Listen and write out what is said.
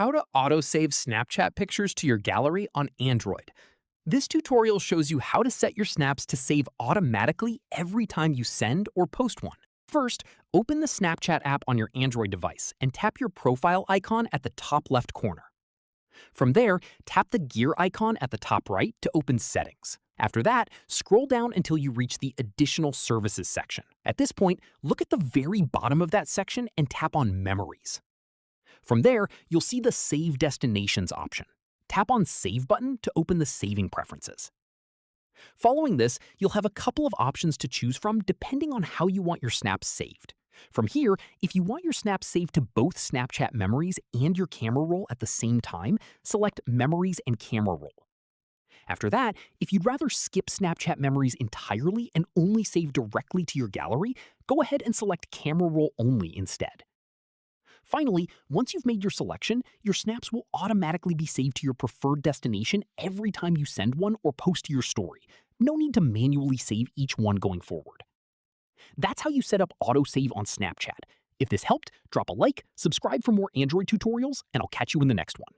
How to autosave Snapchat pictures to your gallery on Android. This tutorial shows you how to set your snaps to save automatically every time you send or post one. First, open the Snapchat app on your Android device and tap your profile icon at the top left corner. From there, tap the gear icon at the top right to open Settings. After that, scroll down until you reach the Additional Services section. At this point, look at the very bottom of that section and tap on Memories. From there, you'll see the Save Destinations option. Tap on Save button to open the saving preferences. Following this, you'll have a couple of options to choose from depending on how you want your snaps saved. From here, if you want your snaps saved to both Snapchat memories and your camera roll at the same time, select Memories and Camera Roll. After that, if you'd rather skip Snapchat memories entirely and only save directly to your gallery, go ahead and select Camera Roll Only instead. Finally, once you've made your selection, your snaps will automatically be saved to your preferred destination every time you send one or post to your story. No need to manually save each one going forward. That's how you set up autosave on Snapchat. If this helped, drop a like, subscribe for more Android tutorials, and I'll catch you in the next one.